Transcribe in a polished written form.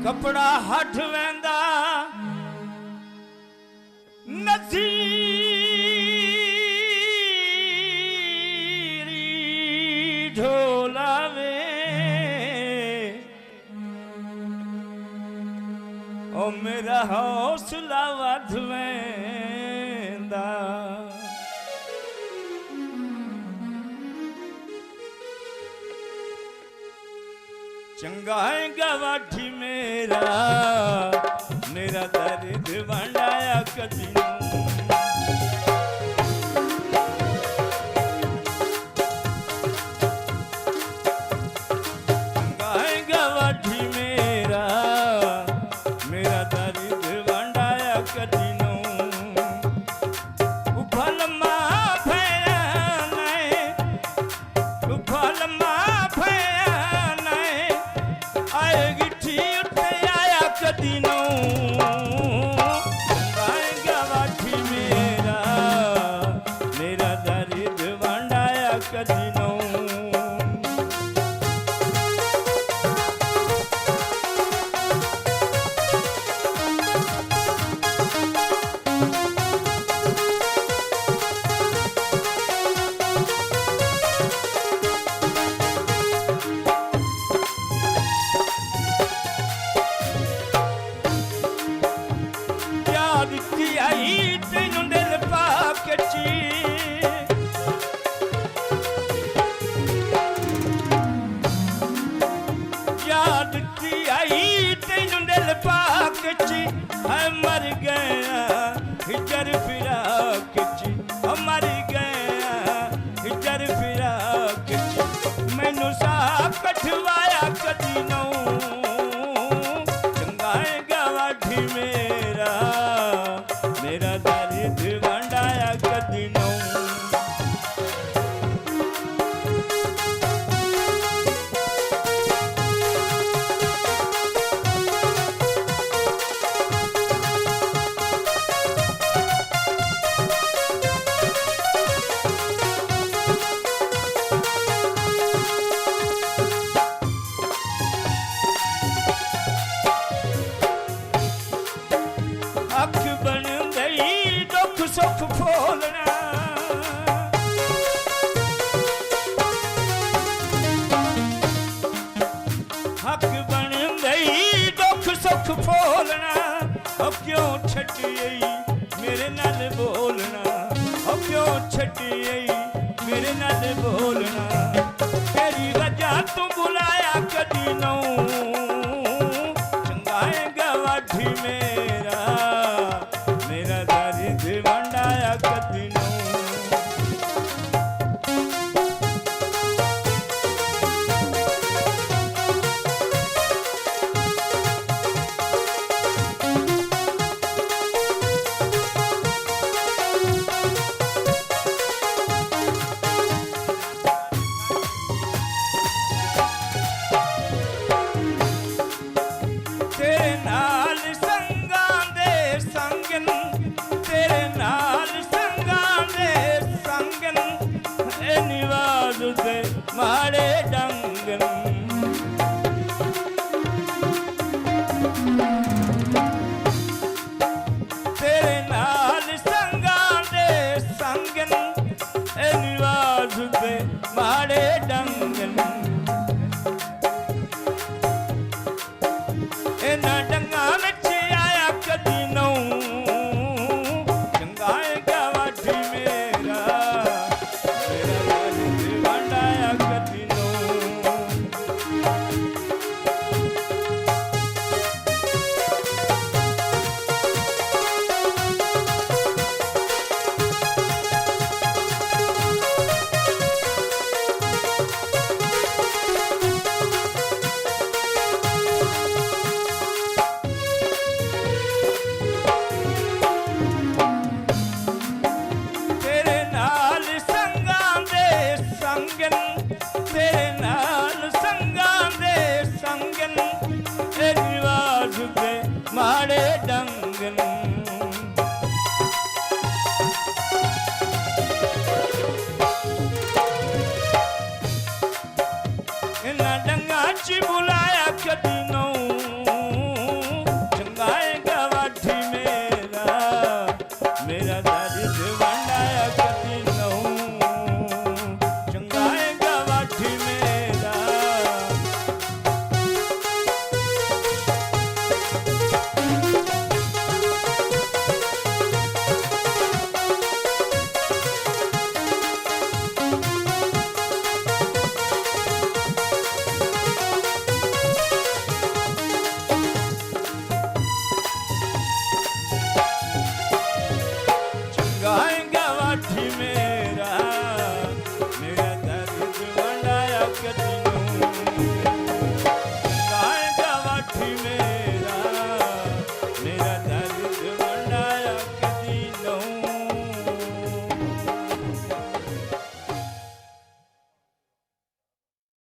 कपड़ा हट वेंदा नज़ीरी ढोलावे ओ मेरा हौसला वध वेंदा चंगा है गवाठी मेरा दर्द वंडाया कदी चंगा है गवाठी मेरा दर्द वंडाया कदी उफल मां कदीनो गवाठी मेरा दर्द वंडाया कदीनो आई तेनू दिल पाकची याद की आई तेनू दिल पाकची है मर गया हिजर फिराकची मर गया हिजर फिराकची मैनू सा कठवाया कदी नौ चंगा है गवाठी मेरा दर्द वंडाया कदी नौ अख बन गई दुख सुख फोलना हक बन गई दुख सुख फोलना अब क्यों छटी मेरे नाल बोलना अब क्यों छटी मेरे नाल बोलना तेरी वजह तू बुलाया कदी नौ चंगा है गवाठी मेरा दर्द वंडाया कदी नौ तेरे नाल संगां दे संगन तेरे नाल संगां दे संगन ए निवाज दे माड़े डंगन तेरे नाल संगां दे संगन ए निवाज दे माड़े डंगन इन्हां डंगा विच आया कदी नौ चंगा है गवाठी मेरा दर्द वंडाया कदी नौ तेरे नाल संगां दे संगन ए रिवाज दे माड़े डंगन इन्हां डंगा च बुलाया कदी नौ